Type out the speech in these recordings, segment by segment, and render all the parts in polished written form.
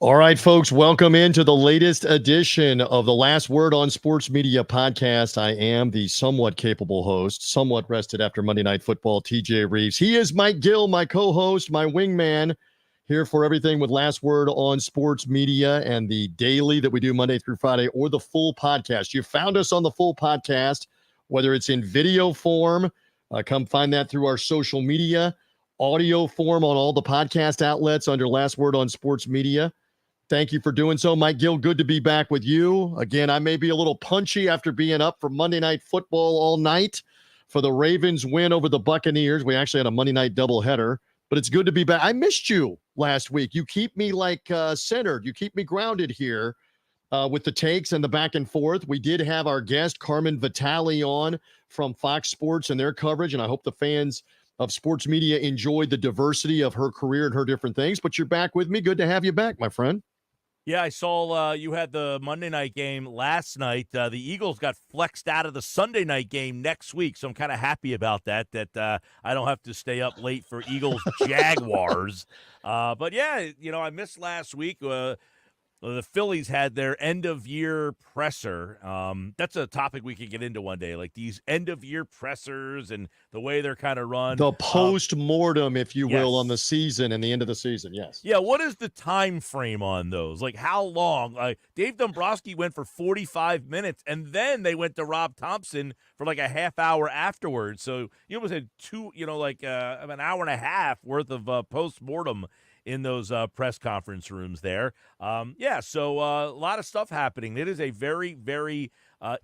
All right, folks, welcome into the latest edition of the Last Word on Sports Media podcast. I am the somewhat capable host, somewhat rested after Monday Night Football, TJ Reeves. He is Mike Gill, my co-host, my wingman, here for everything with Last Word on Sports Media and the daily that we do Monday through Friday or the full podcast. You found us on the full podcast, whether it's in video form, come find that through our social media, audio form on all the podcast outlets under Last Word on Sports Media. Thank you for doing so, Mike Gill. Good to be back with you. Again, I may be a little punchy after being up for Monday Night Football all night for the Ravens win over the Buccaneers. We actually had a Monday night doubleheader, but it's good to be back. I missed you last week. You keep me centered. You keep me grounded here with the takes and the back and forth. We did have our guest, Carmen Vitale, on from Fox Sports and their coverage, and I hope the fans of sports media enjoyed the diversity of her career and her different things. But you're back with me. Good to have you back, my friend. Yeah, I saw you had the Monday night game last night. The Eagles got flexed out of the Sunday night game next week, so I'm kind of happy about that I don't have to stay up late for Eagles Jaguars. But, yeah, I missed last week. The Phillies had their end-of-year presser. That's a topic we could get into one day, like these end-of-year pressers and the way they're kind of run. The post-mortem, if you will, Yes. on the season and the end of the season, yes. Yeah, what is the time frame on those? Like, how long? Dave Dombrowski went for 45 minutes, and then they went to Rob Thompson for like a half hour afterwards. So you almost had an hour and a half worth of post-mortem in those press conference rooms there. So a lot of stuff happening. It is a very, very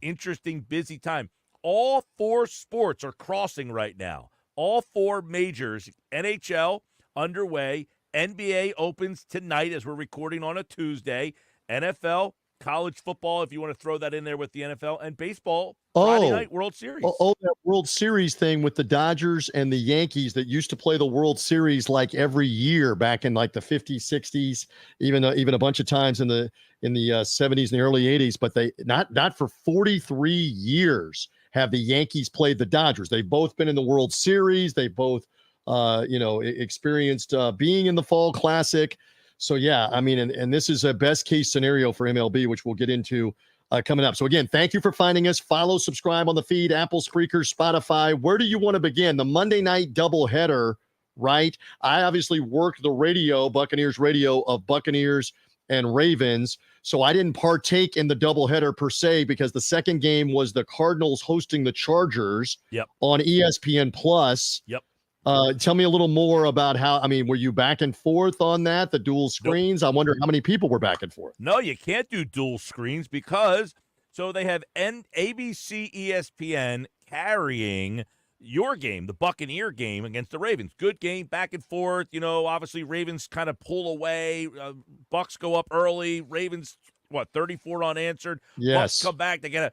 interesting, busy time. All four sports are crossing right now. All four majors, NHL underway, NBA opens tonight as we're recording on a Tuesday, NFL, college football, if you want to throw that in there with the NFL, and baseball, Friday night World Series. That World Series thing with the Dodgers and the Yankees that used to play the World Series like every year back in like the 50s, 60s, even a bunch of times in the 70s and the early 80s, but they not for 43 years have the Yankees played the Dodgers. They've both been in the World Series. They both experienced being in the Fall Classic. So, yeah, I mean, and this is a best case scenario for MLB, which we'll get into coming up. So, again, thank you for finding us. Follow, subscribe on the feed, Apple, Spreaker, Spotify. Where do you want to begin? The Monday night doubleheader, right? I obviously worked the radio, Buccaneers radio of Buccaneers and Ravens. So I didn't partake in the doubleheader per se because the second game was the Cardinals hosting the Chargers on ESPN Plus. Yep. Tell me a little more about were you back and forth on that, the dual screens? Nope. I wonder how many people were back and forth. No, you can't do dual screens because they have ABC, ESPN carrying your game, the Buccaneer game against the Ravens. Good game, back and forth. Obviously Ravens kind of pull away. Bucks go up early. Ravens, 34 unanswered. Yes. Bucks come back. They get a.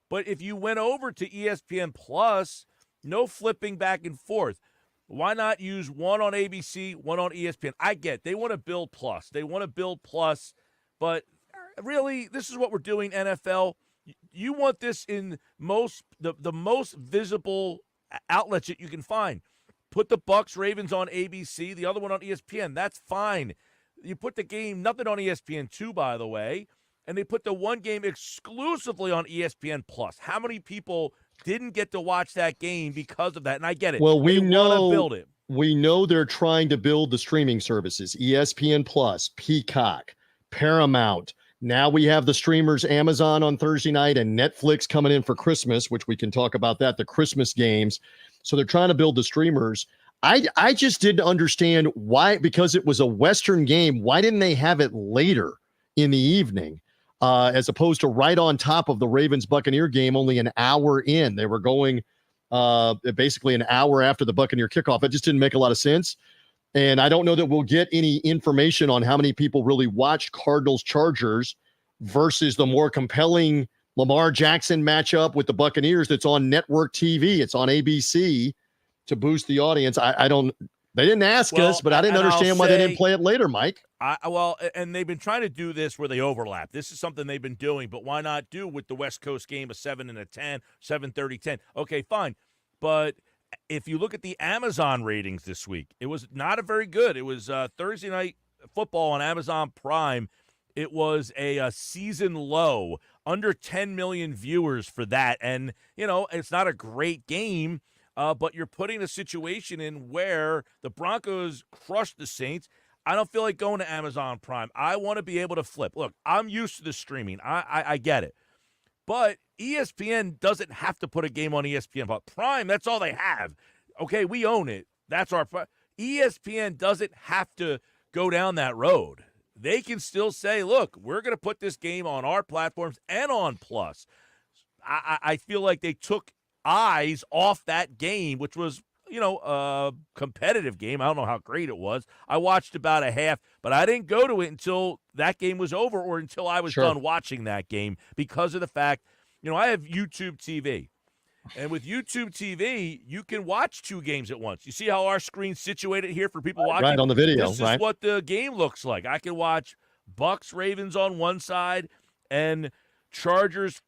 But if you went over to ESPN Plus, no flipping back and forth. Why not use one on ABC, one on ESPN? I get they want to build plus. But really, this is what we're doing, NFL. You want this in the most visible outlets that you can find. Put the Bucks Ravens on ABC, the other one on ESPN. That's fine. You put the game, nothing on ESPN2, by the way, and they put the one game exclusively on ESPN Plus. How many people didn't get to watch that game because of that? And I get it. Well, we know build it. We know they're trying to build the streaming services, ESPN Plus, Peacock, Paramount. Now we have the streamers, Amazon on Thursday night and Netflix coming in for Christmas, which we can talk about that, the Christmas games. So they're trying to build the streamers. I just didn't understand why, because it was a Western game, why didn't they have it later in the evening? As opposed to right on top of the Ravens-Buccaneer game, only an hour in. They were going basically an hour after the Buccaneer kickoff. It just didn't make a lot of sense. And I don't know that we'll get any information on how many people really watched Cardinals-Chargers versus the more compelling Lamar Jackson matchup with the Buccaneers that's on network TV. It's on ABC to boost the audience. They didn't ask us, but I didn't understand why they didn't play it later, Mike. And they've been trying to do this where they overlap. This is something they've been doing, but why not do with the West Coast game a 7 and a 10, 7:30, 10? Okay, fine. But if you look at the Amazon ratings this week, it was not a very good. It was Thursday night football on Amazon Prime, it was a season low, under 10 million viewers for that. And, it's not a great game, but you're putting a situation in where the Broncos crushed the Saints. I don't feel like going to Amazon Prime. I want to be able to flip. Look, I'm used to the streaming. I get it. But ESPN doesn't have to put a game on ESPN. But Prime, that's all they have. Okay, we own it. That's our ESPN doesn't have to go down that road. They can still say, look, we're going to put this game on our platforms and on Plus. I feel like they took eyes off that game, which was, a competitive game. I don't know how great it was. I watched about a half, but I didn't go to it until that game was over or until I was done watching that game because of the fact, I have YouTube TV. And with YouTube TV, you can watch 2 games at once. You see how our screen's situated here for people watching? Right, on the video, This is what the game looks like. I can watch Bucks, Ravens on one side and Chargers,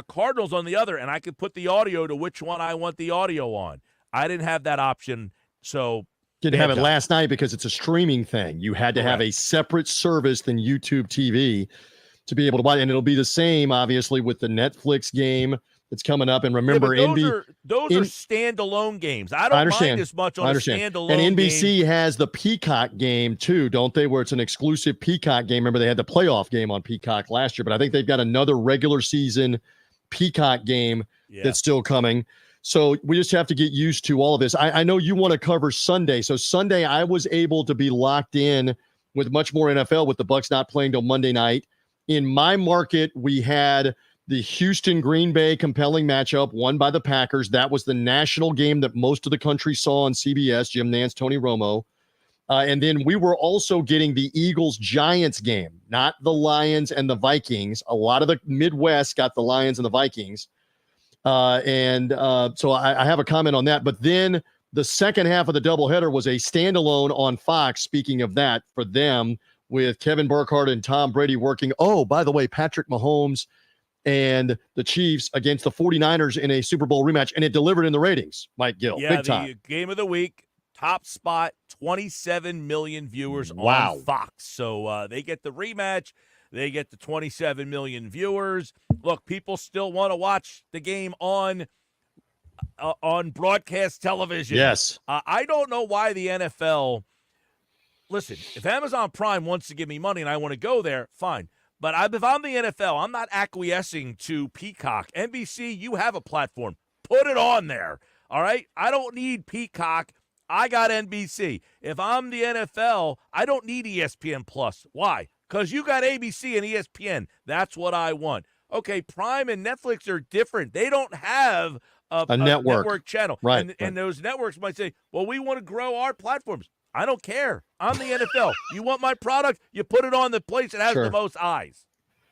Cardinals on the other, and I could put the audio to which one I want the audio on. I didn't have that option, so didn't have it last night because it's a streaming thing. You had to have a separate service than YouTube TV to be able to watch, and it'll be the same, obviously, with the Netflix game that's coming up. And remember, those are standalone games. I don't mind as much on a standalone And NBC game. has the Peacock game too, don't they? Where it's an exclusive Peacock game. Remember, they had the playoff game on Peacock last year, but I think they've got another regular season Peacock game that's still coming. So we just have to get used to all of this. I know you want to cover Sunday. So Sunday, I was able to be locked in with much more NFL with the Bucks not playing till Monday night. In my market, we had the Houston-Green Bay compelling matchup won by the Packers. That was the national game that most of the country saw on CBS, Jim Nantz, Tony Romo. And then we were also getting the Eagles-Giants game, not the Lions and the Vikings. A lot of the Midwest got the Lions and the Vikings. So I have a comment on that. But then the second half of the doubleheader was a standalone on Fox, speaking of that, for them, with Kevin Burkhardt and Tom Brady working. Oh, by the way, Patrick Mahomes and the Chiefs against the 49ers in a Super Bowl rematch, and it delivered in the ratings, Mike Gill. Big time. The game of the week, top spot, 27 million viewers on Fox. So they get the rematch. They get the 27 million viewers. Look, people still want to watch the game on broadcast television. Yes. I don't know why the NFL – listen, if Amazon Prime wants to give me money and I want to go there, fine. But if I'm the NFL, I'm not acquiescing to Peacock. NBC, you have a platform. Put it on there, all right? I don't need Peacock. I got NBC. If I'm the NFL, I don't need ESPN Plus. Why? Because you got ABC and ESPN. That's what I want. Okay, Prime and Netflix are different. They don't have a network channel. Right. And those networks might say, well, we want to grow our platforms. I don't care. I'm the NFL. You want my product? You put it on the place that has the most eyes.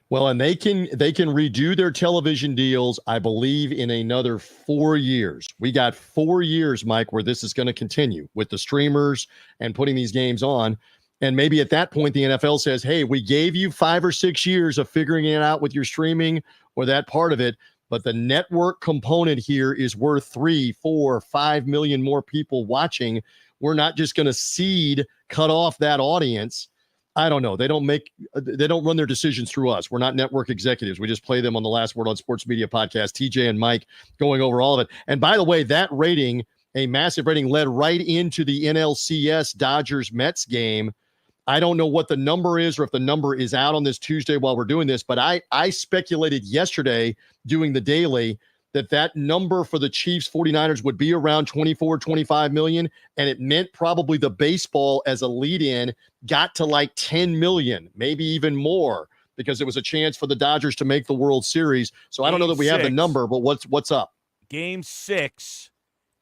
Well, and they can redo their television deals, I believe, in another 4 years. We got 4 years, Mike, where this is going to continue with the streamers and putting these games on. And maybe at that point, the NFL says, hey, we gave you 5 or 6 years of figuring it out with your streaming or that part of it. But the network component here is worth 3, 4, 5 million more people watching. We're not just going to cut off that audience. I don't know. They don't run their decisions through us. We're not network executives. We just play them on the Last Word on Sports Media podcast. TJ and Mike going over all of it. And by the way, that rating, a massive rating, led right into the NLCS Dodgers-Mets game. I don't know what the number is or if the number is out on this Tuesday while we're doing this, but I speculated yesterday doing the daily that number for the Chiefs 49ers would be around 24, 25 million. And it meant probably the baseball as a lead in got to like 10 million, maybe even more, because it was a chance for the Dodgers to make the World Series. So I don't know that we have the number, but what's up? Game 6,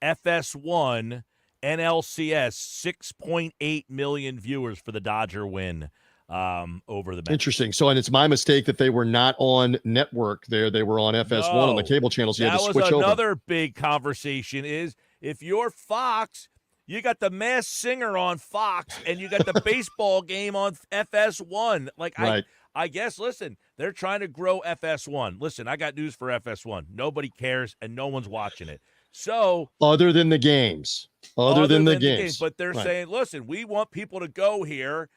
FS1, NLCS, 6.8 million viewers for the Dodger win over the Mets. Interesting. So, and it's my mistake that they were not on network there. They were on FS1 on the cable channels. So you had to switch over. That was another big conversation is if you're Fox, you got the Masked Singer on Fox and you got the baseball game on FS1. Like, right. I guess, listen, they're trying to grow FS1. Listen, I got news for FS1. Nobody cares and no one's watching it. So other than the games. Other than the games. But they're saying, listen, we want people to go here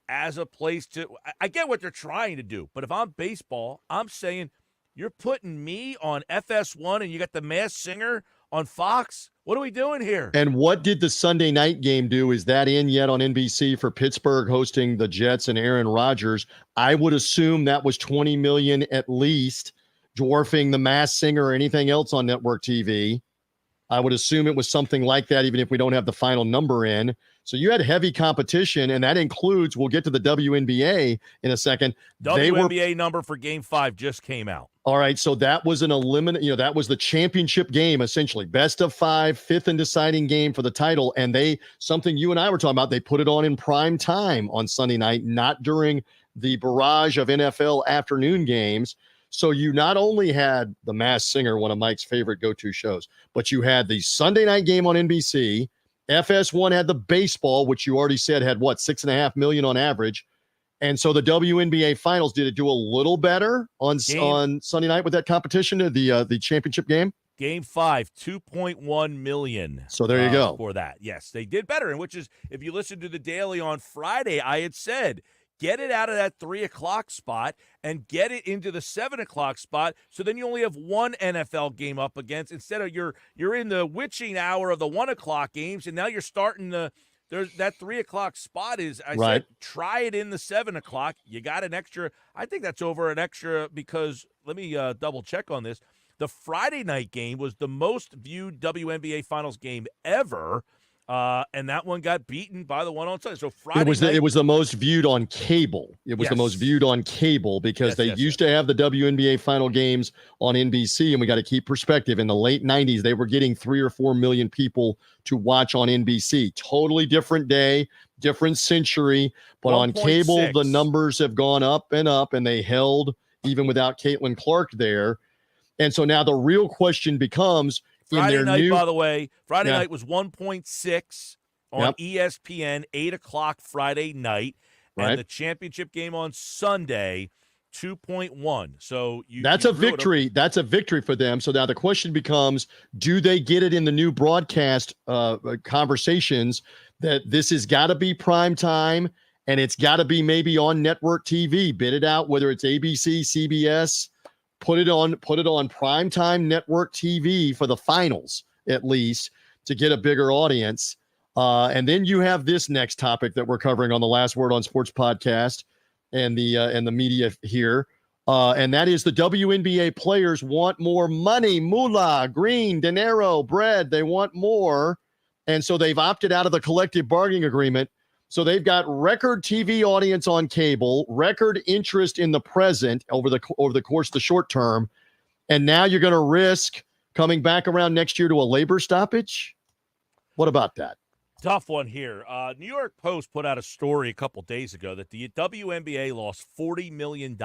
as a place to – I get what they're trying to do, but if I'm baseball, I'm saying you're putting me on FS1 and you got the Masked Singer on Fox? What are we doing here? And what did the Sunday night game do? Is that in yet on NBC for Pittsburgh hosting the Jets and Aaron Rodgers? I would assume that was $20 million at least, dwarfing the Masked Singer or anything else on network TV. I would assume it was something like that, even if we don't have the final number in. So you had heavy competition, and that includes, we'll get to the WNBA in a second. WNBA number for Game 5 just came out. All right, so that was an that was the championship game, essentially. Best of 5, fifth and deciding game for the title. And something you and I were talking about, they put it on in prime time on Sunday night, not during the barrage of NFL afternoon games. So you not only had the Masked Singer, one of Mike's favorite go-to shows, but you had the Sunday night game on NBC. FS1 had the baseball, which you already said had, $6.5 million on average. And so the WNBA finals, did it do a little better on Sunday night with that competition, the championship game? Game 5, $2.1 million. So there you go. For that. Yes, they did better. And which is, if you listen to the Daily on Friday, I had said, get it out of that 3 o'clock spot and get it into the 7 o'clock spot. So then you only have one NFL game up against, instead of you're in the witching hour of the 1 o'clock games. And now you're starting there's that 3 o'clock spot said, try it in the 7 o'clock. You got an extra. I think that's over an extra, because let me double check on this. The Friday night game was the most viewed WNBA finals game ever. And that one got beaten by the one on Sunday. So Friday it was the most viewed on cable. It was the most viewed on cable because they used to have the WNBA final games on NBC, and we got to keep perspective. In the late 90s, they were getting 3 or 4 million people to watch on NBC. Totally different day, different century. But 1. On cable, the numbers have gone up, and they held even without Caitlin Clark there. And so now the real question becomes, Friday night, by the way, Friday night was 1.6 on ESPN, 8 o'clock Friday night. And the championship game on Sunday, 2.1. So that's a victory. That's a victory for them. So now the question becomes, do they get it in the new broadcast conversations that this has got to be prime time and it's got to be maybe on network TV, bid it out, whether it's ABC, CBS, put it on primetime network TV for the finals, at least, to get a bigger audience. And then you have this next topic that we're covering on the Last Word on Sports podcast and the media here. And that is the WNBA players want more money, moolah, green, dinero, bread. They want more. And so they've opted out of the collective bargaining agreement. So they've got record TV audience on cable, record interest in the present over the course of the short term. And now you're going to risk coming back around next year to a labor stoppage? What about that? Tough one here. New York Post put out a story a couple days ago that the WNBA lost $40 million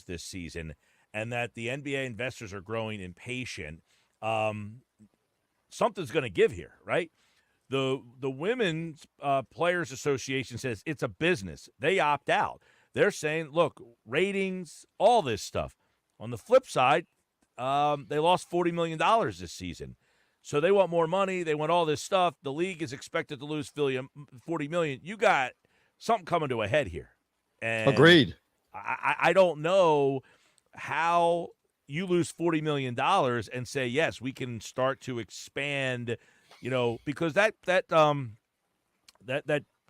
this season and that the NBA investors are growing impatient. Something's going to give here, right? The Women's Players Association says it's a business. They opt out. They're saying, look, ratings, all this stuff. On the flip side, they lost $40 million this season. So they want more money. They want all this stuff. The league is expected to lose $40 million. You got something coming to a head here. And agreed. I don't know how you lose $40 million and say, yes, we can start to expand. Because that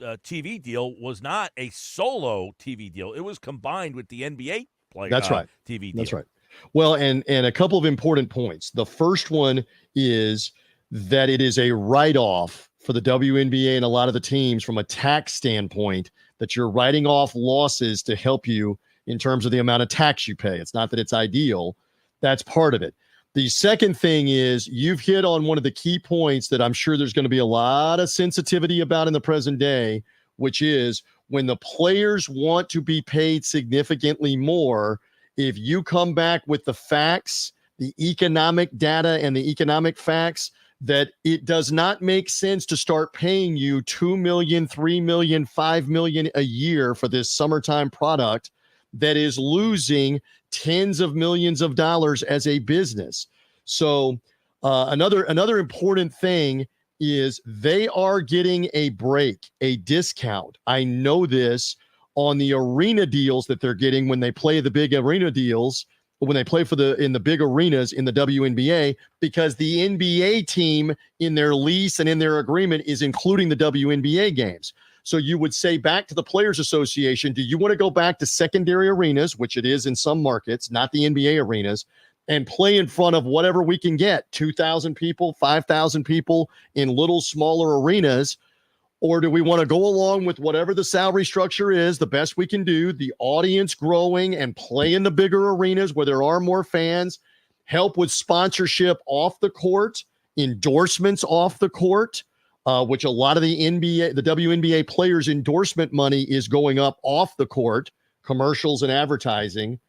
TV deal was not a solo TV deal. It was combined with the NBA play. That's right. TV deal. That's right. Well, and a couple of important points. The first one is that it is a write-off for the WNBA and a lot of the teams from a tax standpoint, that you're writing off losses to help you in terms of the amount of tax you pay. It's not that it's ideal. That's part of it. The second thing is you've hit on one of the key points that I'm sure there's going to be a lot of sensitivity about in the present day, which is when the players want to be paid significantly more, if you come back with the facts, the economic data and the economic facts, that it does not make sense to start paying you $2 million, $3 million, $5 million a year for this summertime product that is losing tens of millions of dollars as a business. So another important thing is they are getting a break, a discount. I know this on the arena deals that they're getting when they play the big arena deals, when they play in the big arenas in the WNBA, because the NBA team in their lease and in their agreement is including the WNBA games. So you would say back to the Players Association, do you want to go back to secondary arenas, which it is in some markets, not the NBA arenas, and play in front of whatever we can get, 2,000 people, 5,000 people in little smaller arenas? Or do we want to go along with whatever the salary structure is, the best we can do, the audience growing, and play in the bigger arenas where there are more fans, help with sponsorship off the court, endorsements off the court, which a lot of the WNBA players' endorsement money is going up off the court, commercials and advertising.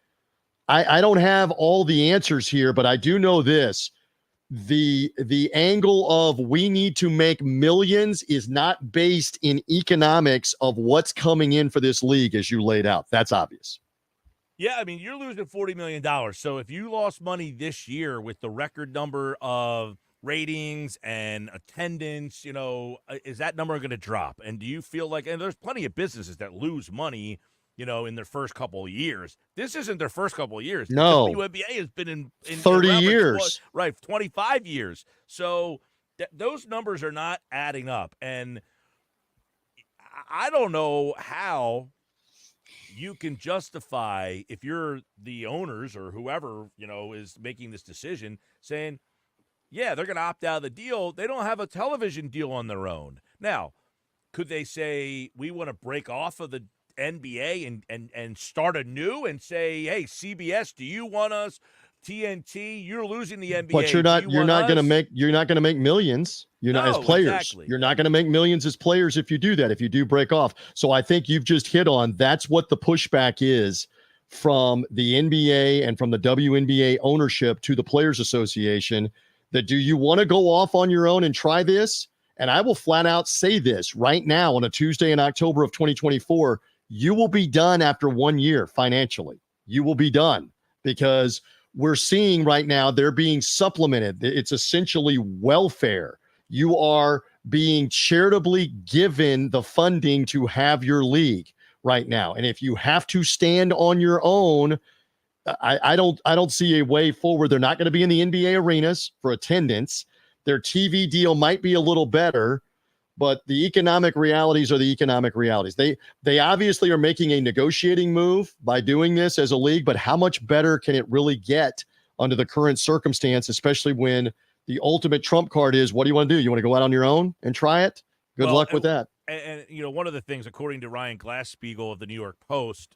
I don't have all the answers here, but I do know this. The angle of we need to make millions is not based in economics of what's coming in for this league as you laid out. That's obvious. Yeah, I mean, you're losing $40 million. So if you lost money this year with the record number of ratings and attendance, is that number going to drop? And do you feel like, and there's plenty of businesses that lose money, in their first couple of years. This isn't their first couple of years. No. The WNBA has been in 30 years. Right, 25 years. So those numbers are not adding up. And I don't know how you can justify, if you're the owners or whoever, is making this decision, saying, yeah, they're going to opt out of the deal. They don't have a television deal on their own. Now, could they say, we want to break off of the NBA and start anew and say, hey, CBS, do you want us? TNT, you're losing the NBA. But you're not going to make millions. You're not as players. Exactly. You're not going to make millions as players if you do that, if you do break off. So I think you've just hit on that's what the pushback is from the NBA and from the WNBA ownership to the Players Association, that do you want to go off on your own and try this? And I will flat out say this right now on a Tuesday in October of 2024, you will be done after 1 year financially. You will be done because we're seeing right now they're being supplemented. It's essentially welfare. You are being charitably given the funding to have your league right now. And if you have to stand on your own, I don't see a way forward. They're not going to be in the NBA arenas for attendance. Their TV deal might be a little better, but the economic realities are the economic realities. They obviously are making a negotiating move by doing this as a league, but how much better can it really get under the current circumstance, especially when the ultimate trump card is, what do you want to do? You want to go out on your own and try it? Good luck with that. And one of the things, according to Ryan Glass-Steagall of the New York Post,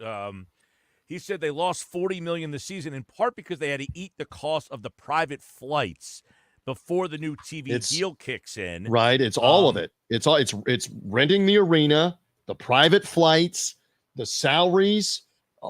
he said they lost $40 million this season in part because they had to eat the cost of the private flights before the new TV deal kicks in. Right. It's all of it. It's renting the arena, the private flights, the salaries,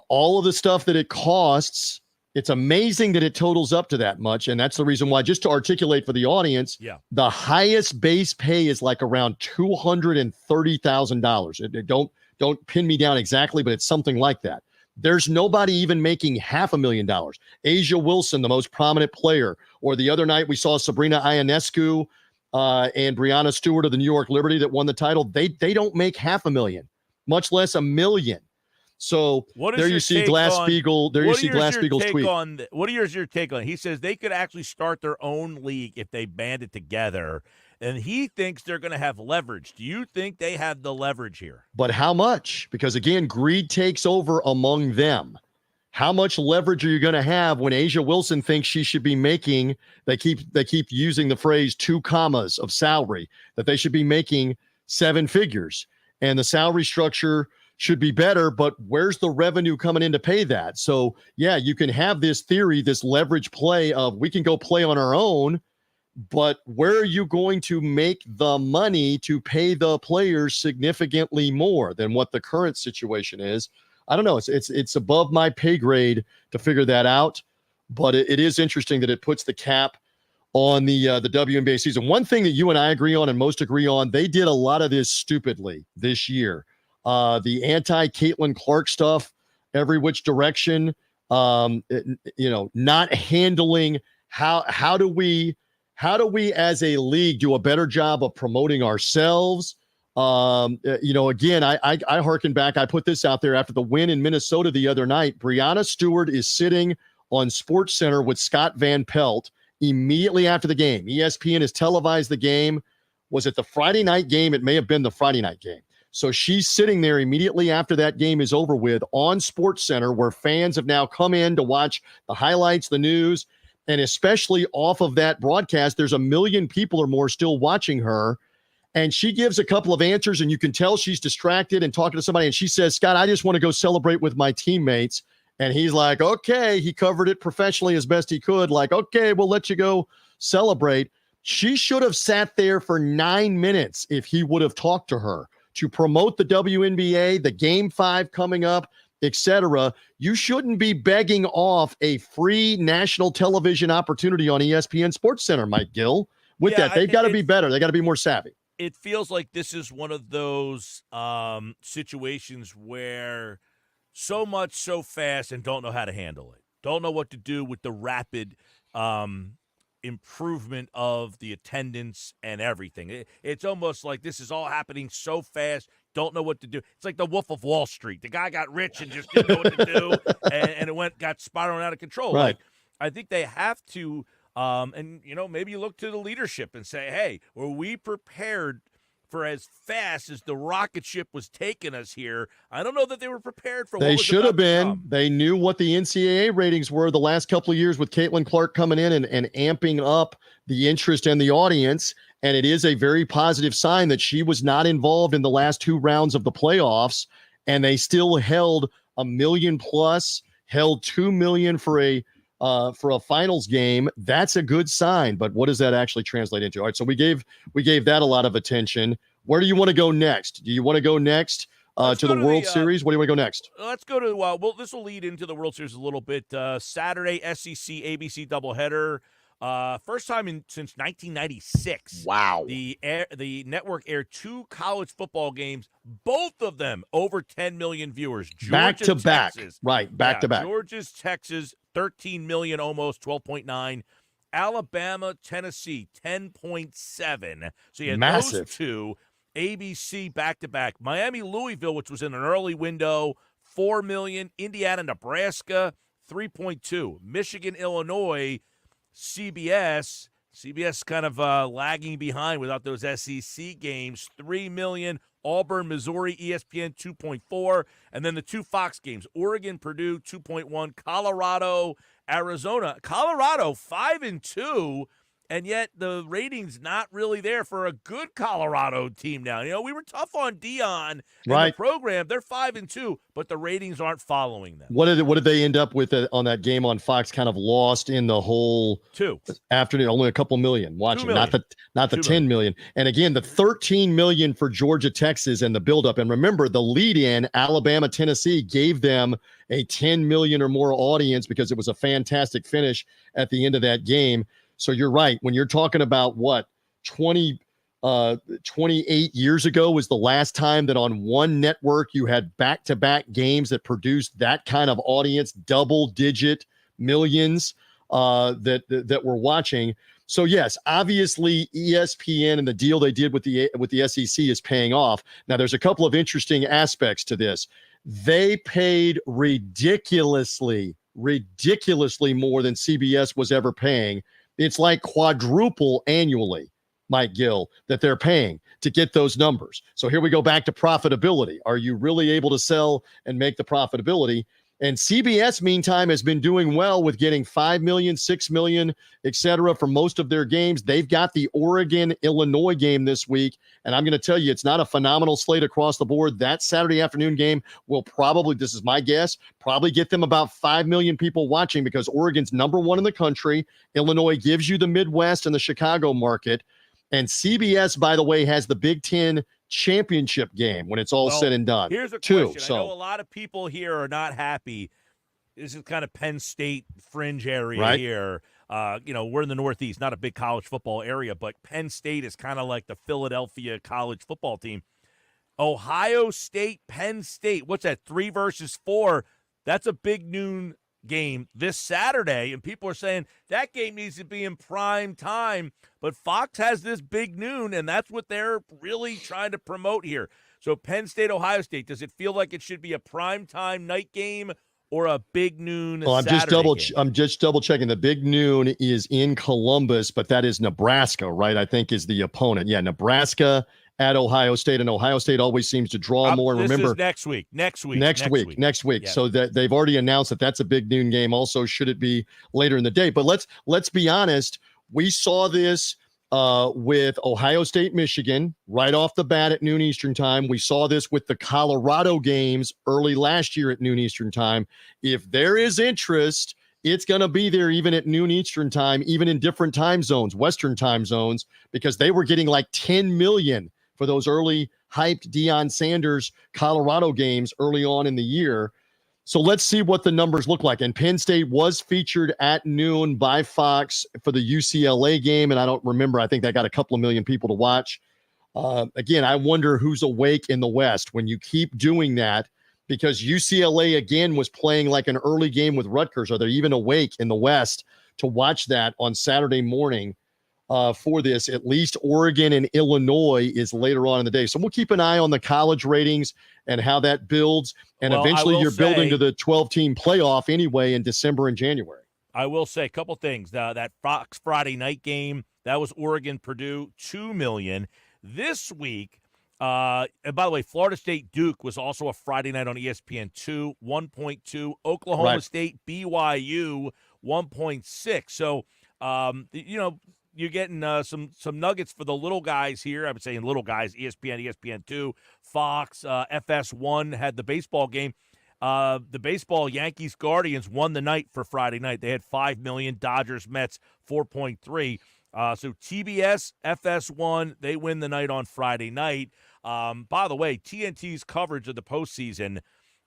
all of the stuff that it costs. It's amazing that it totals up to that much. And that's the reason why, just to articulate for the audience, the highest base pay is like around $230,000. Don't pin me down exactly, but it's something like that. There's nobody even making $500,000. Asia Wilson, the most prominent player, or the other night we saw Sabrina Ionescu and Breanna Stewart of the New York Liberty that won the title. They don't make $500,000, much less $1 million. So there you see Glass-Steagall. There you see Glass-Steagall's tweet. What is your take on it? He says they could actually start their own league if they banded together. And he thinks they're going to have leverage. Do you think they have the leverage here? But how much? Because, again, greed takes over among them. How much leverage are you going to have when Asia Wilson thinks she should be making, they keep using the phrase 2 commas of salary, that they should be making 7 figures. And the salary structure should be better, but where's the revenue coming in to pay that? So, yeah, you can have this theory, this leverage play of we can go play on our own, but where are you going to make the money to pay the players significantly more than what the current situation is? I don't know. It's above my pay grade to figure that out, but it is interesting that it puts the cap on the WNBA season. One thing that you and I agree on and most agree on, they did a lot of this stupidly this year. The anti-Caitlin Clark stuff, every which direction, not handling how do we as a league do a better job of promoting ourselves, Again, I harken back. I put this out there after the win in Minnesota the other night. Breanna Stewart is sitting on SportsCenter with Scott Van Pelt immediately after the game. ESPN has televised the game. Was it the Friday night game? It may have been the Friday night game. So she's sitting there immediately after that game is over with on SportsCenter, where fans have now come in to watch the highlights, the news, and especially off of that broadcast, there's 1 million people or more still watching her. And she gives a couple of answers, and you can tell she's distracted and talking to somebody. And she says, Scott, I just want to go celebrate with my teammates. And he's like, okay. He covered it professionally as best he could. Like, okay, we'll let you go celebrate. She should have sat there for 9 minutes if he would have talked to her to promote the WNBA, the Game 5 coming up, etc. You shouldn't be begging off a free national television opportunity on ESPN SportsCenter, Mike Gill. With that, they've got to be better. They got to be more savvy. It feels like this is one of those situations where so much so fast and don't know how to handle it. Don't know what to do with the rapid improvement of the attendance and everything. It's almost like this is all happening so fast, don't know what to do. It's like the Wolf of Wall Street. The guy got rich and just didn't know what to do, and it got spiraling out of control. Right. Like, I think they have to maybe you look to the leadership and say, hey, were we prepared for as fast as the rocket ship was taking us here? I don't know that they were prepared for what They was should about have been. to come. They knew what the NCAA ratings were the last couple of years with Caitlin Clark coming in and amping up the interest and the audience. And it is a very positive sign that she was not involved in the last 2 rounds of the playoffs. And they still held 1 million plus, held 2 million for a finals game. That's a good sign, but what does that actually translate into? All right, so we gave that a lot of attention. Where do you want to go next? Do you want to go next to the World Series? What do you want to go next? Let's go to this will lead into the World Series a little bit. Saturday SEC ABC doubleheader. First time since 1996. Wow. The network aired 2 college football games, both of them over 10 million viewers. Back to back. Texas. Right, back to back. Georgia's Texas, 13 million almost, 12.9. Alabama, Tennessee, 10.7. So you had massive. Those 2, ABC back-to-back. Miami, Louisville, which was in an early window, 4 million. Indiana, Nebraska, 3.2. Michigan, Illinois, CBS kind of lagging behind without those SEC games, 3 million. Auburn, Missouri, ESPN, 2.4. And then the 2 Fox games, Oregon, Purdue, 2.1. Colorado, Arizona. Colorado, 5-2, and yet the ratings not really there for a good Colorado team now. You know, we were tough on Dion and the program. They're 5-2, but the ratings aren't following them. What did they end up with on that game on Fox? Kind of lost in the whole 2 afternoon. Only a couple million watching, 2 million. not the 10 million. And again, the 13 million for Georgia, Texas, and the buildup. And remember, the lead-in Alabama, Tennessee gave them a 10 million or more audience because it was a fantastic finish at the end of that game. So you're right. When you're talking about 28 years ago was the last time that on one network you had back-to-back games that produced that kind of audience, double-digit millions that were watching. So yes, obviously ESPN and the deal they did with the SEC is paying off. Now there's a couple of interesting aspects to this. They paid ridiculously more than CBS was ever paying. It's like quadruple annually, Mike Gill, that they're paying to get those numbers. So here we go back to profitability. Are you really able to sell and make the profitability? And CBS, meantime, has been doing well with getting 5 million, 6 million, et cetera, for most of their games. They've got the Oregon-Illinois game this week. And I'm going to tell you, it's not a phenomenal slate across the board. That Saturday afternoon game will probably, this is my guess, probably get them about 5 million people watching because Oregon's number 1 in the country. Illinois gives you the Midwest and the Chicago market. And CBS, by the way, has the Big Ten championship game when it's all said and done. Here's a question. I know a lot of people here are not happy. This is kind of Penn State fringe area here. We're in the Northeast, not a big college football area, but Penn State is kind of like the Philadelphia college football team. Ohio State, Penn State, what's that, 3 versus 4? That's a big noon game this Saturday, and people are saying that game needs to be in prime time. But Fox has this big noon, and that's what they're really trying to promote here. So Penn State, Ohio State, does it feel like it should be a prime time night game or a big noon Well, Saturday game? I'm just double checking. The big noon is in Columbus, but that is Nebraska, right? I think is the opponent. Yeah, Nebraska at Ohio State, and Ohio State always seems to draw more. This Remember, is next week. Next week. Yep. Yeah. So that they've already announced that that's a big noon game. Also, should it be later in the day? But let's be honest. We saw this with Ohio State, Michigan, right off the bat at noon Eastern time. We saw this with the Colorado games early last year at noon Eastern time. If there is interest, it's going to be there even at noon Eastern time, even in different time zones, Western time zones, because they were getting like 10 million for those early hyped Deion Sanders Colorado games early on in the year. So let's see what the numbers look like. And Penn State was featured at noon by Fox for the UCLA game. And I don't remember, I think that got a couple of million people to watch. Again, I wonder who's awake in the West when you keep doing that, because UCLA again was playing like an early game with Rutgers. Are they even awake in the West to watch that on Saturday morning? For this, at least Oregon and Illinois is later on in the day. So we'll keep an eye on the college ratings and how that builds. And eventually you're building to the 12-team playoff anyway in December and January. I will say a couple things. That Fox Friday night game, that was Oregon-Purdue, $2 million. This week, and by the way, Florida State-Duke was also a Friday night on ESPN2, 1.2. Oklahoma State, BYU, 1.6. So, you're getting some nuggets for the little guys here. I would say in little guys, ESPN, ESPN2, Fox, FS1 had the baseball game. The baseball Yankees Guardians won the night for Friday night. They had 5 million. Dodgers Mets 4.3. So TBS, FS1, they win the night on Friday night. By the way, TNT's coverage of the postseason,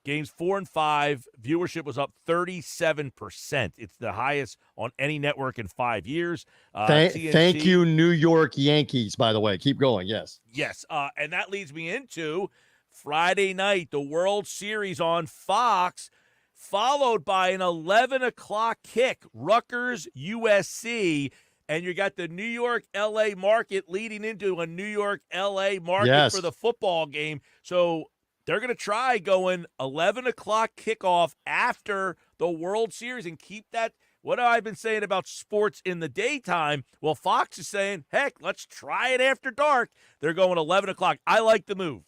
games 4 and 5, viewership was up 37%. It's the highest on any network in 5 years. Thank you, New York Yankees, by the way. Keep going, yes. Yes, and that leads me into Friday night, the World Series on Fox, followed by an 11 o'clock kick, Rutgers, USC, and you got the New York-L.A. market leading into a New York-L.A. market for the football game. So they're going to try going 11 o'clock kickoff after the World Series and keep that. What have I been saying about sports in the daytime? Well, Fox is saying, heck, let's try it after dark. They're going 11 o'clock. I like the move.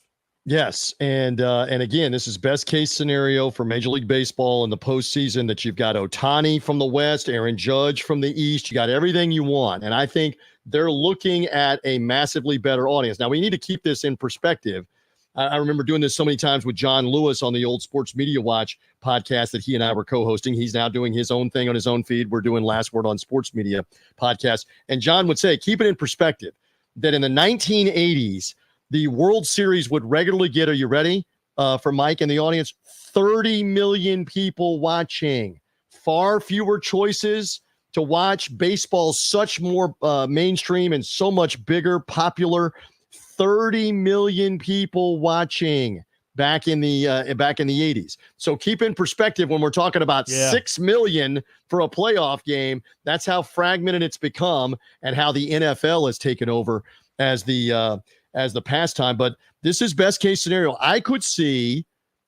Yes, and again, this is best case scenario for Major League Baseball in the postseason, that you've got Ohtani from the West, Aaron Judge from the East. You got everything you want, and I think they're looking at a massively better audience. Now, we need to keep this in perspective. I remember doing this so many times with John Lewis on the old Sports Media Watch podcast that he and I were co-hosting. He's now doing his own thing on his own feed. We're doing Last Word on Sports Media podcast. And John would say, keep it in perspective, that in the 1980s, the World Series would regularly get, are you ready, for Mike and the audience, 30 million people watching. Far fewer choices to watch. Baseball so more mainstream and so much bigger, popular. 30 million people watching back in the 80s. So keep in perspective when we're talking about 6 million for a playoff game. That's how fragmented it's become and how the NFL has taken over as the pastime. But this is best case scenario. I could see,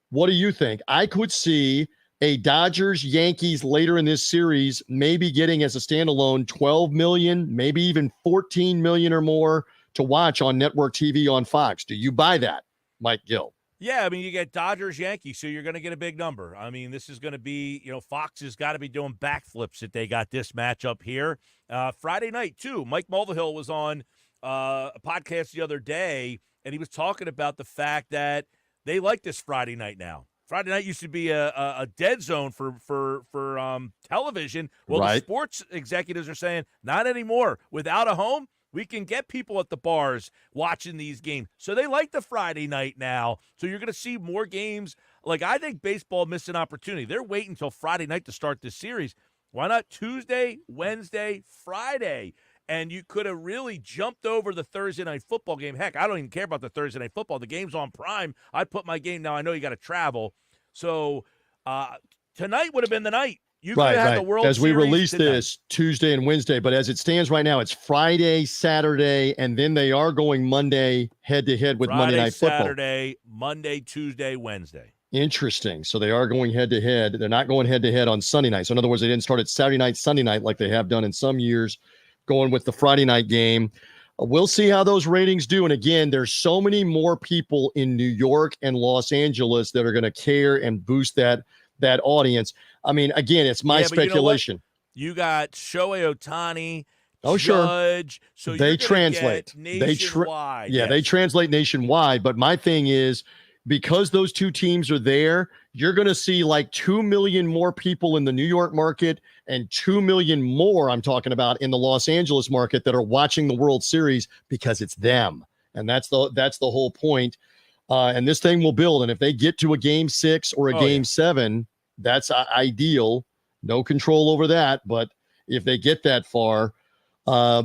what do you think? I could see a Dodgers Yankees later in this series maybe getting as a standalone 12 million, maybe even 14 million or more to watch on network TV on Fox. Do you buy that, Mike Gill? Yeah, I mean, you get Dodgers, Yankees, so you're going to get a big number. I mean, this is going to be, Fox has got to be doing backflips if they got this matchup here. Friday night, too. Mike Mulvihill was on a podcast the other day, and he was talking about the fact that they like this Friday night now. Friday night used to be a dead zone for television. Well, the sports executives are saying, not anymore. Without a home, we can get people at the bars watching these games. So they like the Friday night now. So you're going to see more games. Like, I think baseball missed an opportunity. They're waiting until Friday night to start this series. Why not Tuesday, Wednesday, Friday? And you could have really jumped over the Thursday night football game. Heck, I don't even care about the Thursday night football. The game's on Prime. I put my game now. I know you got to travel. So tonight would have been the night. You could have had the World As we Series release tonight. this Tuesday and Wednesday, but as it stands right now, it's Friday, Saturday, and then they are going Monday head-to-head with Monday Night Football. Saturday, Monday, Tuesday, Wednesday. Interesting. So they are going head-to-head. They're not going head-to-head on Sunday night. So in other words, they didn't start at Saturday night, Sunday night like they have done in some years, going with the Friday night game. We'll see how those ratings do. And again, there's so many more people in New York and Los Angeles that are going to care and boost that audience. I mean, again, it's my speculation. You got Shohei Ohtani, Sure. Judge. So they translate nationwide. They translate nationwide. But my thing is, because those two teams are there, you're going to see like 2 million more people in the New York market and 2 million more, I'm talking about, in the Los Angeles market that are watching the World Series because it's them. And that's the whole point. And this thing will build. And if they get to a game 6 or a game 7, that's ideal. No control over that. But if they get that far,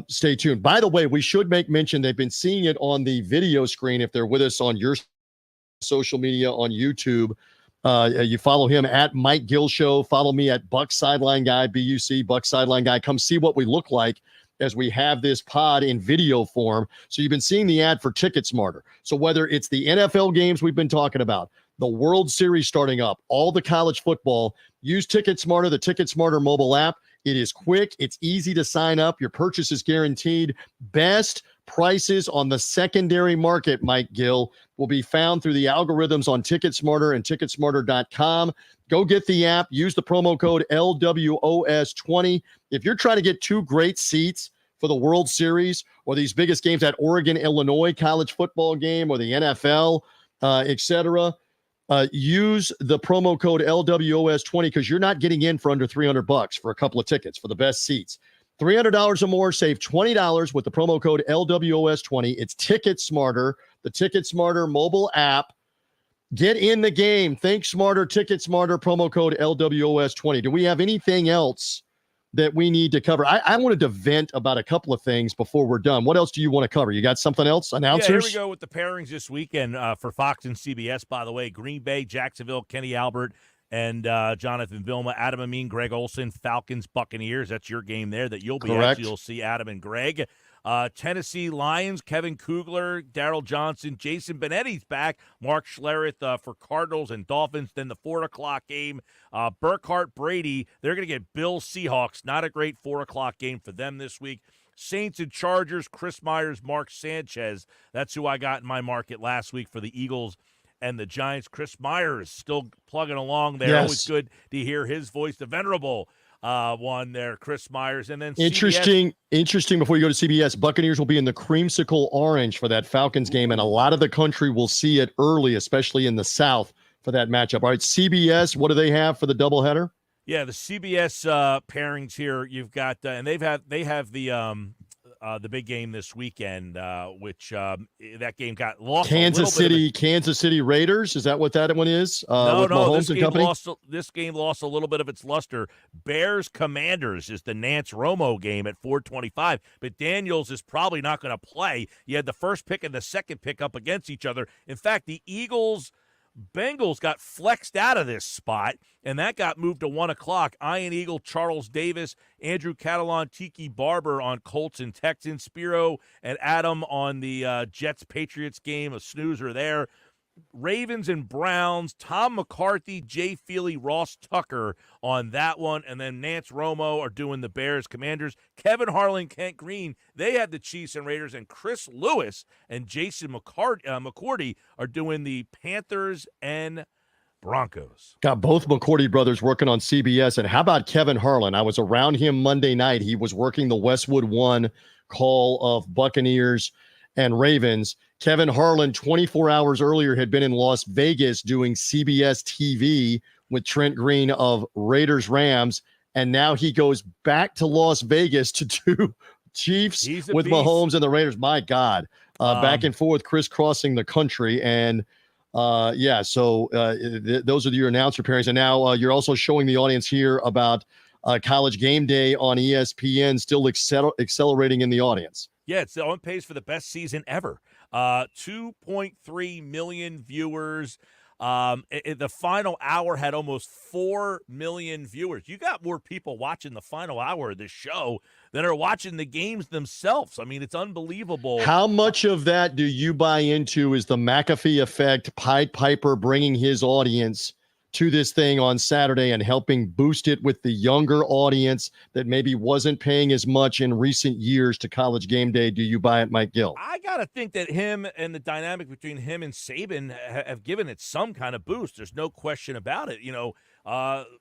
stay tuned. By the way, we should make mention they've been seeing it on the video screen if they're with us on your social media on YouTube. You follow him at Mike Gill Show. Follow me at Buck Sideline Guy, BUC, Buck Sideline Guy. Come see what we look like as we have this pod in video form. So you've been seeing the ad for Ticket Smarter. So whether it's the NFL games we've been talking about, the World Series starting up, all the college football, use Ticket Smarter, the Ticket Smarter mobile app. It is quick. It's easy to sign up. Your purchase is guaranteed. Best prices on the secondary market, Mike Gill, will be found through the algorithms on TicketSmarter and TicketSmarter.com. Go get the app. Use the promo code LWOS20. If you're trying to get 2 great seats for the World Series or these biggest games, at Oregon-Illinois college football game or the NFL, etc., use the promo code LWOS20 because you're not getting in for under $300 for a couple of tickets for the best seats. $300 or more, save $20 with the promo code LWOS20. It's Ticket Smarter, the Ticket Smarter mobile app. Get in the game. Think smarter, Ticket Smarter, promo code LWOS20. Do we have anything else that we need to cover? I wanted to vent about a couple of things before we're done. What else do you want to cover? You got something else? Announcers? Yeah, here we go with the pairings this weekend for Fox and CBS, by the way. Green Bay, Jacksonville, Kenny Albert, and Jonathan Vilma, Adam Amin, Greg Olson, Falcons, Buccaneers. That's your game there that you'll be at. You'll see Adam and Greg. Tennessee Lions, Kevin Kugler, Daryl Johnson, Jason Benetti's back, Mark Schlereth for Cardinals and Dolphins. Then the 4 o'clock game, Burkhart, Brady. They're going to get Bills, Seahawks. Not a great 4 o'clock game for them this week. Saints and Chargers, Chris Myers, Mark Sanchez. That's who I got in my market last week for the Eagles and the Giants. Chris Myers still plugging along there. Yes. Always good to hear his voice. The venerable one there, Chris Myers. And then Interesting before you go to CBS, Buccaneers will be in the creamsicle orange for that Falcons game, and a lot of the country will see it early, especially in the South, for that matchup. All right, CBS, what do they have for the doubleheader? Yeah, the CBS pairings here. You've got and they have the big game this weekend, which that game got lost. Kansas City Raiders. Is that what that one is? No. Mahomes and company? This game lost a little bit of its luster. Bears Commanders is the Nance Romo game at 4:25. But Daniels is probably not going to play. You had the first pick and the second pick up against each other. In fact, the Bengals got flexed out of this spot, and that got moved to 1 o'clock. Ian Eagle, Charles Davis, Andrew Catalan, Tiki Barber on Colts and Texans, Spiro and Adam on the Jets-Patriots game, a snoozer there. Ravens and Browns, Tom McCarthy, Jay Feely, Ross Tucker on that one, and then Nance Romo are doing the Bears Commanders. Kevin Harlan, Kent Green, they have the Chiefs and Raiders, and Chris Lewis and Jason McCourty are doing the Panthers and Broncos. Got both McCourty brothers working on CBS. And how about Kevin Harlan? I was around him Monday night. He was working the Westwood One call of Buccaneers and Ravens. Kevin Harlan, 24 hours earlier, had been in Las Vegas doing CBS TV with Trent Green of Raiders Rams. And now he goes back to Las Vegas to do Chiefs with beast. Mahomes and the Raiders. My God. Back and forth, crisscrossing the country. And those are your announcer pairings. And now you're also showing the audience here about College Game Day on ESPN, still accelerating in the audience. Yeah, it's on pace for the best season ever. 2.3 million viewers. The final hour had almost 4 million viewers. You got more people watching the final hour of this show than are watching the games themselves. I mean, it's unbelievable. How much of that do you buy into is the McAfee effect, Pied Piper bringing his audience to this thing on Saturday and helping boost it with the younger audience that maybe wasn't paying as much in recent years to College Game Day? Do you buy it, Mike Gill? I got to think that him and the dynamic between him and Saban have given it some kind of boost. There's no question about it.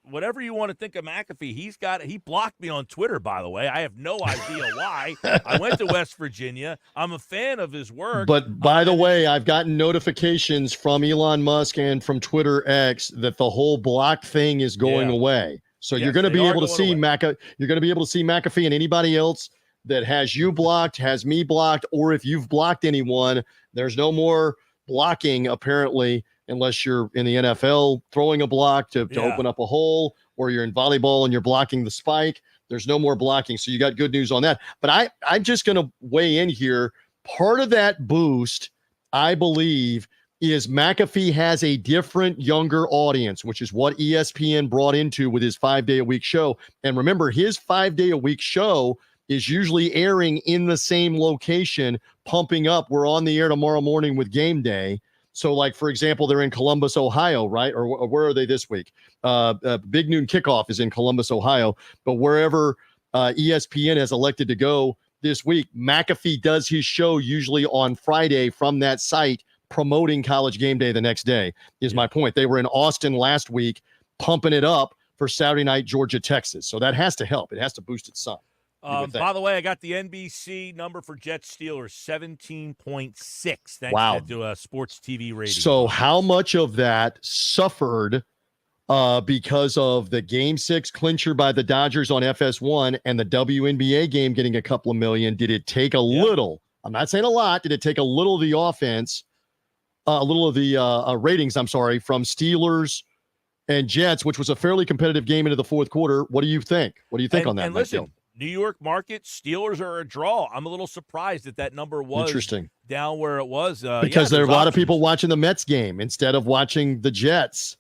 Whatever you want to think of McAfee, he blocked me on Twitter, by the way. I have no idea why. I went to West Virginia. I'm a fan of his work. But by the way, I've gotten notifications from Elon Musk and from Twitter X that the whole block thing is going away. So you're going to be able to see you're going to be able to see McAfee and anybody else that has you blocked, has me blocked, or if you've blocked anyone, there's no more blocking apparently, unless you're in the NFL throwing a block to open up a hole, or you're in volleyball and you're blocking the spike. There's no more blocking. So you got good news on that. But I'm just going to weigh in here. Part of that boost, I believe, is McAfee has a different younger audience, which is what ESPN brought into with his 5-day-a-week show. And remember, his 5-day-a-week show is usually airing in the same location, pumping up. We're on the air tomorrow morning with Game Day. So, like, for example, they're in Columbus, Ohio, right? Or where are they this week? Big Noon Kickoff is in Columbus, Ohio. But wherever ESPN has elected to go this week, McAfee does his show usually on Friday from that site, promoting College Game Day the next day, is my point. They were in Austin last week, pumping it up for Saturday night, Georgia, Texas. So that has to help. It has to boost its some. By the way, I got the NBC number for Jets Steelers, 17.6. Thanks to Sports TV rating. So how much of that suffered because of the Game 6 clincher by the Dodgers on FS1 and the WNBA game getting a couple of million? Did it take a little? I'm not saying a lot. Did it take a little of the offense, a little of the ratings, I'm sorry, from Steelers and Jets, which was a fairly competitive game into the fourth quarter? What do you think? What do you think on that? And listen, New York market, Steelers are a draw. I'm a little surprised that number was down where it was. Because there are a lot of people watching the Mets game instead of watching the Jets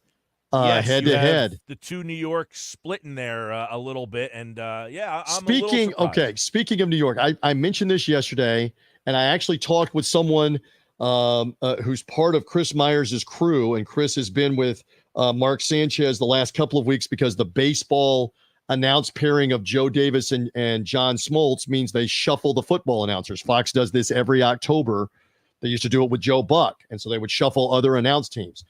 head-to-head. The two New York splitting there a little bit. And, I'm speaking of New York, I mentioned this yesterday, and I actually talked with someone who's part of Chris Myers' crew, and Chris has been with Mark Sanchez the last couple of weeks because the baseball announced pairing of Joe Davis and John Smoltz means they shuffle the football announcers. Fox does this every October. They used to do it with Joe Buck, and so they would shuffle other announced teams.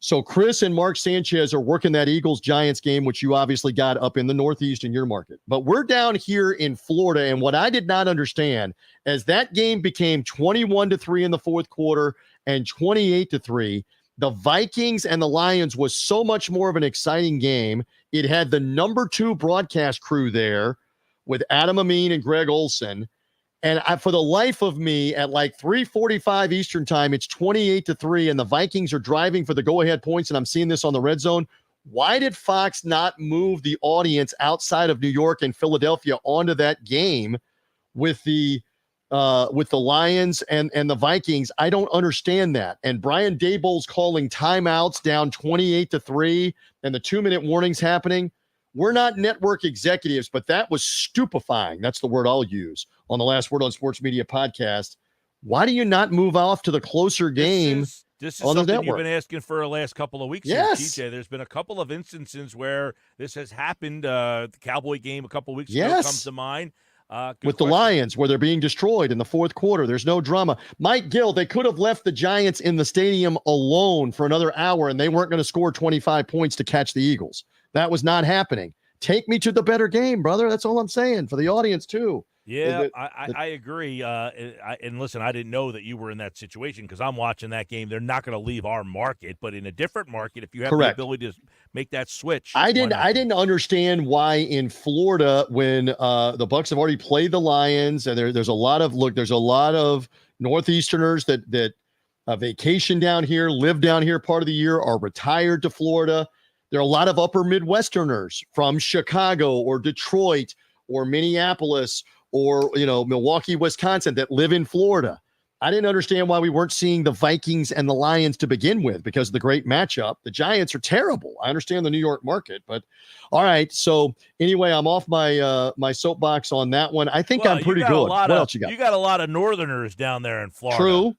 So Chris and Mark Sanchez are working that Eagles-Giants game, which you obviously got up in the Northeast in your market. But we're down here in Florida, and what I did not understand, as that game became 21-3 in the fourth quarter and 28-3, the Vikings and the Lions was so much more of an exciting game. It had the number 2 broadcast crew there with Adam Amin and Greg Olson. And for the life of me, at like 3:45 Eastern time, it's 28-3, and the Vikings are driving for the go-ahead points, and I'm seeing this on the red zone. Why did Fox not move the audience outside of New York and Philadelphia onto that game with the Lions and the Vikings? I don't understand that. And Brian Daboll's calling timeouts down 28-3 and the 2-minute warnings happening. We're not network executives, but that was stupefying. That's the word I'll use on the Last Word on Sports Media podcast. Why do you not move off to the closer game? This is something you've been asking for the last couple of weeks. Yes. Here, TJ. There's been a couple of instances where this has happened. The Cowboy game a couple of weeks ago comes to mind. With the Lions, where they're being destroyed in the fourth quarter. There's no drama. Mike Gill, they could have left the Giants in the stadium alone for another hour, and they weren't going to score 25 points to catch the Eagles. That was not happening. Take me to the better game, brother. That's all I'm saying for the audience, too. Yeah, I agree. And listen, I didn't know that you were in that situation because I'm watching that game. They're not going to leave our market, but in a different market, if you have the ability to make that switch. I didn't understand why in Florida, when the Bucs have already played the Lions, and there's a lot of Northeasterners that vacation down here, live down here part of the year, are retired to Florida. There are a lot of upper Midwesterners from Chicago or Detroit or Minneapolis or Milwaukee, Wisconsin that live in Florida. I didn't understand why we weren't seeing the Vikings and the Lions to begin with because of the great matchup. The Giants are terrible. I understand the New York market, but all right. So anyway, I'm off my soapbox on that one. I think I'm pretty good. What else you got? You got a lot of Northerners down there in Florida. True.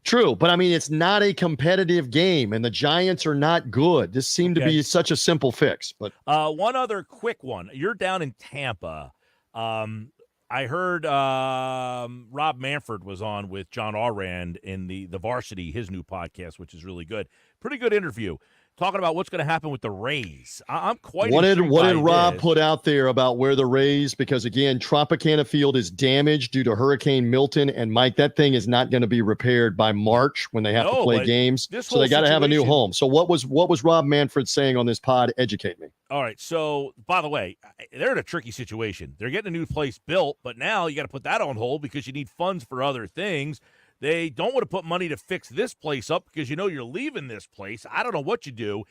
True, but I mean, it's not a competitive game, and the Giants are not good. This seemed to be such a simple fix. But one other quick one. You're down in Tampa. I heard Rob Manfred was on with John Arand in the Varsity, his new podcast, which is really good. Pretty good interview. Talking about what's going to happen with the Rays. I'm quite intrigued. What did Rob put out there about where the Rays, because again, Tropicana Field is damaged due to Hurricane Milton, and Mike, that thing is not going to be repaired by March when they have to play games. So they got to have a new home. So what was Rob Manfred saying on this pod? Educate me. All right. So, by the way, they're in a tricky situation. They're getting a new place built, but now you got to put that on hold because you need funds for other things. They don't want to put money to fix this place up because you're leaving this place. I don't know what you do.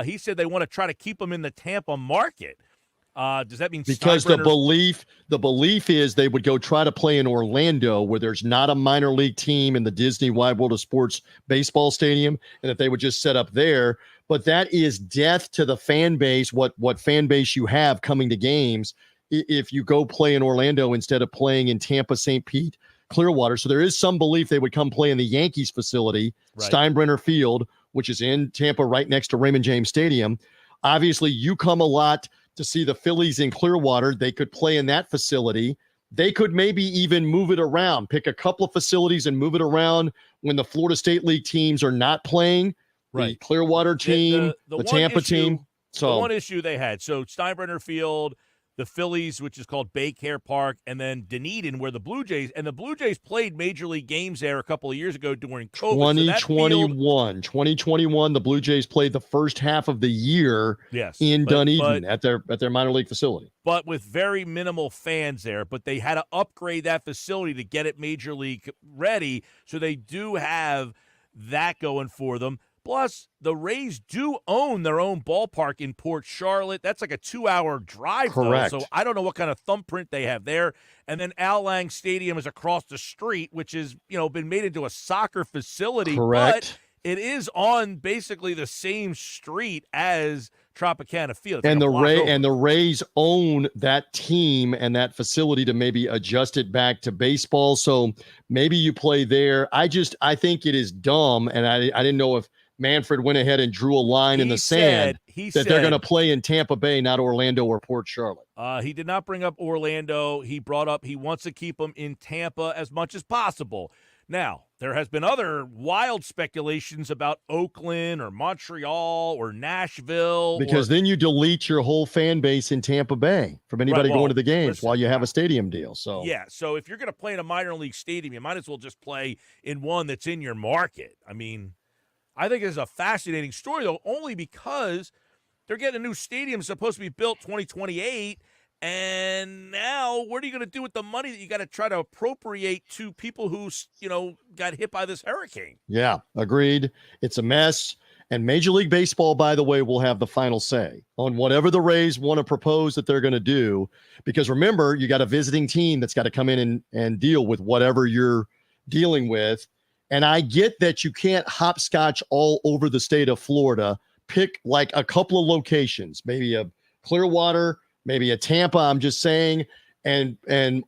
He said they want to try to keep them in the Tampa market. Does that mean because the belief is they would go try to play in Orlando where there's not a minor league team in the Disney Wide World of Sports baseball stadium, and that they would just set up there. But that is death to the fan base. What fan base you have coming to games if you go play in Orlando instead of playing in Tampa, St. Pete, Clearwater. So there is some belief they would come play in the Yankees facility, right. Steinbrenner Field, which is in Tampa right next to Raymond James Stadium. Obviously, you come a lot to see the Phillies in Clearwater. They could play in that facility. They could maybe even move it around, pick a couple of facilities and move it around when the Florida State League teams are not playing. Right. The Clearwater team, the Tampa team. So the one issue they had, so Steinbrenner Field, the Phillies, which is called Baycare Park, and then Dunedin, where the Blue Jays played Major League games there a couple of years ago during COVID. 2021, the Blue Jays played the first half of the year in Dunedin at their minor league facility. But with very minimal fans there, but they had to upgrade that facility to get it Major League ready, so they do have that going for them. Plus, the Rays do own their own ballpark in Port Charlotte. That's like a 2-hour drive, correct. Though, so I don't know what kind of thumbprint they have there. And then Al Lang Stadium is across the street, which is, been made into a soccer facility. Correct. But it is on basically the same street as Tropicana Field. And the Rays own that team and that facility to maybe adjust it back to baseball. So maybe you play there. I think it is dumb, and I didn't know if Manfred went ahead and drew a line in the sand that they're going to play in Tampa Bay, not Orlando or Port Charlotte. He did not bring up Orlando. He brought up he wants to keep them in Tampa as much as possible. Now, there has been other wild speculations about Oakland or Montreal or Nashville. Because then you delete your whole fan base in Tampa Bay from anybody going to the games while you have a stadium deal. So so if you're going to play in a minor league stadium, you might as well just play in one that's in your market. I mean, I think it's a fascinating story, though, only because they're getting a new stadium supposed to be built 2028, and now what are you going to do with the money that you got to try to appropriate to people who, got hit by this hurricane? Yeah, agreed. It's a mess. And Major League Baseball, by the way, will have the final say on whatever the Rays want to propose that they're going to do. Because remember, you got a visiting team that's got to come in and deal with whatever you're dealing with. And I get that you can't hopscotch all over the state of Florida. Pick like a couple of locations, maybe a Clearwater, maybe a Tampa, I'm just saying, and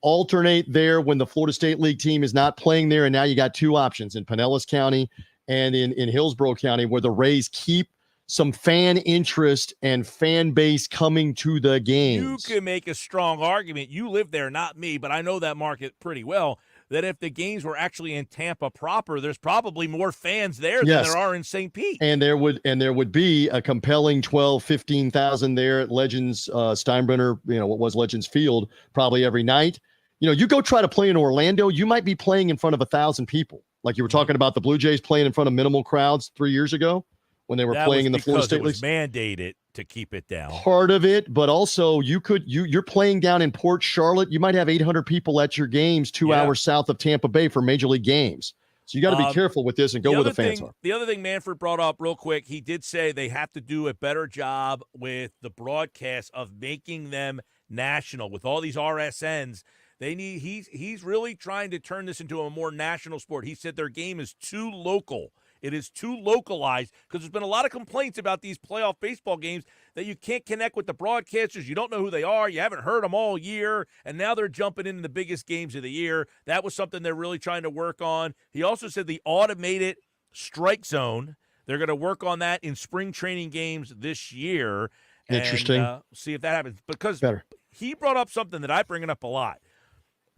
alternate there when the Florida State League team is not playing there. And now you got two options in Pinellas County and in Hillsborough County, where the Rays keep some fan interest and fan base coming to the games. You can make a strong argument. You live there, not me, but I know that market pretty well, that if the games were actually in Tampa proper, there's probably more fans there than there are in St. Pete. And there would be a compelling 12, 15,000 there at Legends Steinbrenner, what was Legends Field, probably every night. You go try to play in Orlando, you might be playing in front of 1,000 people. Like you were talking about the Blue Jays playing in front of minimal crowds 3 years ago when they were playing in the Florida State League. It was mandated to keep it down. Part of it, but also you're playing down in Port Charlotte. You might have 800 people at your games 2 hours south of Tampa Bay for Major League games. So you got to be careful with this and go where the fans are. The other thing Manfred brought up real quick, he did say they have to do a better job with the broadcast of making them national with all these RSNs. He's really trying to turn this into a more national sport. He said their game is too local. It is too localized because there's been a lot of complaints about these playoff baseball games that you can't connect with the broadcasters. You don't know who they are. You haven't heard them all year, and now they're jumping into the biggest games of the year. That was something they're really trying to work on. He also said the automated strike zone, they're going to work on that in spring training games this year. Interesting. And see if that happens. Because he brought up something that I bring it up a lot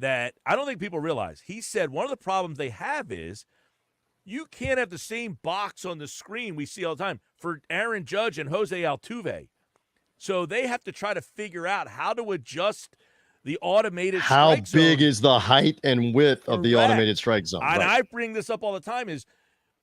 that I don't think people realize. He said one of the problems they have is you can't have the same box on the screen we see all the time for Aaron Judge and Jose Altuve. So they have to try to figure out how to adjust the automated strike zone. How big is the height and width of the automated strike zone? And I bring this up all the time is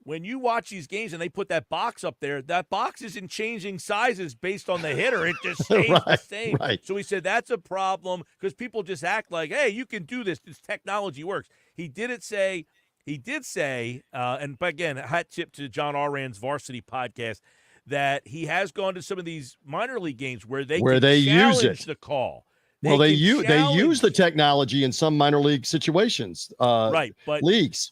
when you watch these games and they put that box up there, that box isn't changing sizes based on the hitter. It just stays the same. Right. So he said that's a problem because people just act like, hey, you can do this. This technology works. He did say, and again, hat tip to John Oran's Varsity podcast, that he has gone to some of these minor league games where they use it. The call. They use the technology in some minor league situations. Right, but leagues.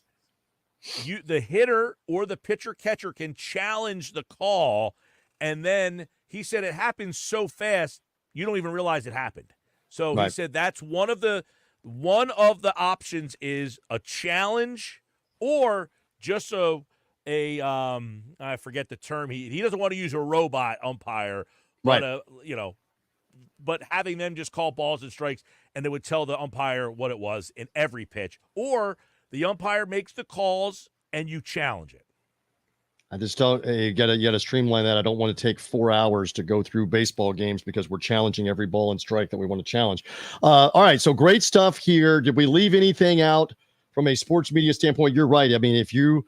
The hitter or the pitcher catcher can challenge the call, and then he said it happens so fast you don't even realize it happened. So he said that's one of the options is a challenge or just I forget the term. He doesn't want to use a robot umpire, but but having them just call balls and strikes, and they would tell the umpire what it was in every pitch, or the umpire makes the calls and you challenge it. I just don't. You gotta streamline that. I don't want to take 4 hours to go through baseball games because we're challenging every ball and strike that we want to challenge. All right, so great stuff here. Did we leave anything out from a sports media standpoint? You're right. I mean, if you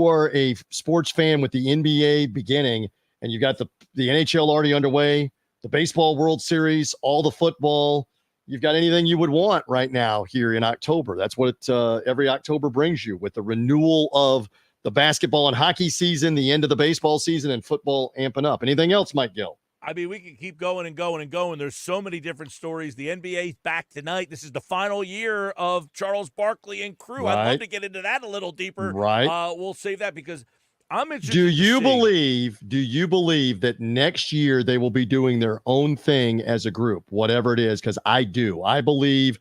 are a sports fan with the NBA beginning and you got the NHL already underway, the baseball World Series, all the football, you've got anything you would want right now here in October. That's what every October brings you with the renewal of the basketball and hockey season, the end of the baseball season, and football amping up. Anything else, Mike Gill? I mean, we can keep going and going and going. There's so many different stories. The NBA's back tonight. This is the final year of Charles Barkley and crew. Right. I'd love to get into that a little deeper. Right. We'll save that because I'm interested. Do you believe that next year they will be doing their own thing as a group, whatever it is? Because I do. I believe,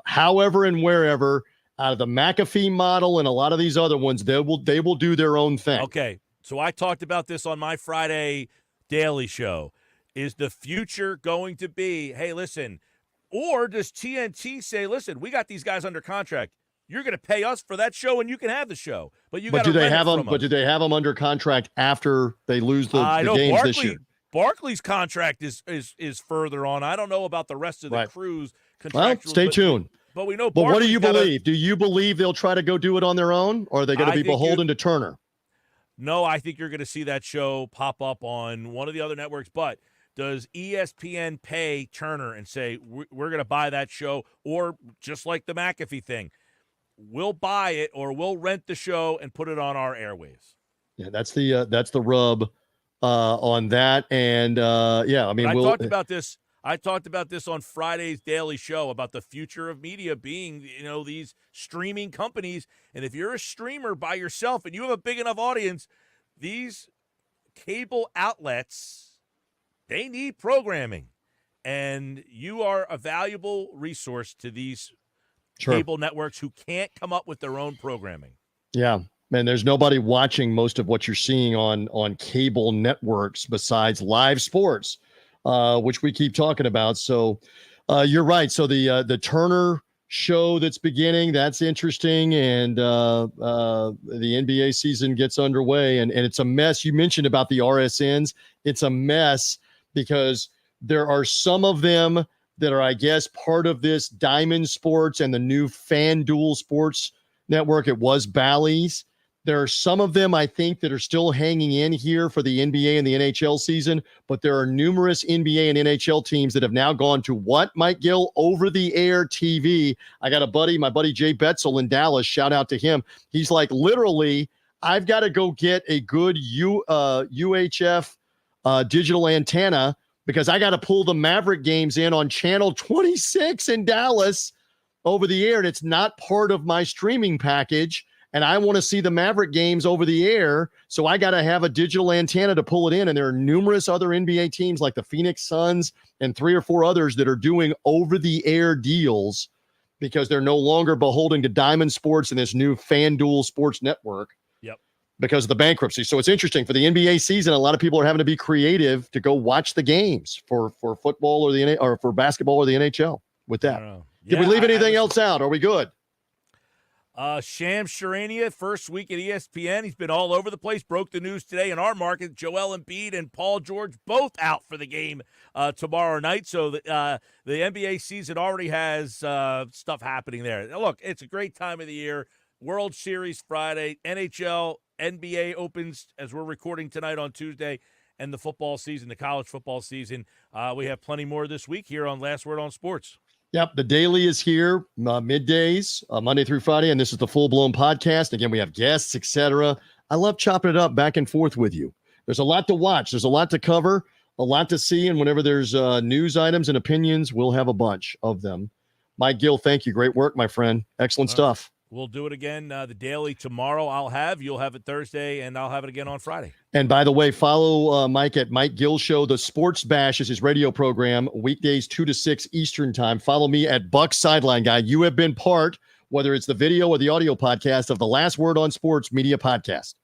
however and wherever, out of the McAfee model and a lot of these other ones, they will do their own thing. Okay, so I talked about this on my Friday Daily Show. Is the future going to be, hey, listen, or does TNT say, listen, we got these guys under contract. You're going to pay us for that show, and you can have the show. But do they have them under contract after they lose the games this year? Barkley's contract is further on. I don't know about the rest of the crew's contract. Well, stay tuned. But we know. But what do you believe? Do you believe they'll try to go do it on their own, or are they going to be beholden to Turner? No, I think you're going to see that show pop up on one of the other networks. But does ESPN pay Turner and say we're going to buy that show, or just like the McAfee thing? We'll buy it or we'll rent the show and put it on our airwaves. Yeah, that's the rub on that. And I mean, I talked about this on Friday's Daily Show about the future of media being, these streaming companies. And if you're a streamer by yourself and you have a big enough audience, these cable outlets, they need programming. And you are a valuable resource to these cable networks who can't come up with their own programming. Yeah. And there's nobody watching most of what you're seeing on cable networks besides live sports, which we keep talking about. So you're right. So the Turner show that's beginning, that's interesting. And the NBA season gets underway and it's a mess. You mentioned about the RSNs. It's a mess because there are some of them that are, I guess, part of this Diamond Sports and the new FanDuel Sports Network. It was Bally's. There are some of them, I think, that are still hanging in here for the NBA and the NHL season, but there are numerous NBA and NHL teams that have now gone to what, Mike Gill? Over-the-air TV. I got my buddy Jay Betzel in Dallas. Shout out to him. He's like, literally, I've got to go get a good UHF digital antenna because I got to pull the Maverick games in on channel 26 in Dallas over the air and it's not part of my streaming package, and I want to see the Maverick games over the air, so I got to have a digital antenna to pull it in. And there are numerous other NBA teams like the Phoenix Suns and 3 or 4 others that are doing over-the-air deals because they're no longer beholden to Diamond Sports and this new FanDuel Sports Network. Yep. Because of the bankruptcy. So it's interesting. For the NBA season, a lot of people are having to be creative to go watch the games for football or for basketball or the NHL with that. Did we leave anything else out? Are we good? Shams Charania, first week at ESPN. He's been all over the place. Broke the news today in our market. Joel Embiid and Paul George both out for the game tomorrow night. So the NBA season already has stuff happening there. Now, look, it's a great time of the year. World Series Friday, NHL, NBA opens as we're recording tonight on Tuesday, and the football season, the college football season. We have plenty more this week here on Last Word on Sports. Yep, the daily is here, middays, Monday through Friday, and this is the full-blown podcast. Again, we have guests, etc. I love chopping it up back and forth with you. There's a lot to watch. There's a lot to cover, a lot to see, and whenever there's news items and opinions, we'll have a bunch of them. Mike Gill, thank you. Great work, my friend. Excellent stuff. We'll do it again. The daily tomorrow you'll have it Thursday, and I'll have it again on Friday. And by the way, follow Mike at Mike Gill Show. The Sports Bash is his radio program, weekdays 2 to 6 Eastern time. Follow me at Buck Sideline Guy. You have been part, whether it's the video or the audio podcast, of the Last Word on Sports Media Podcast.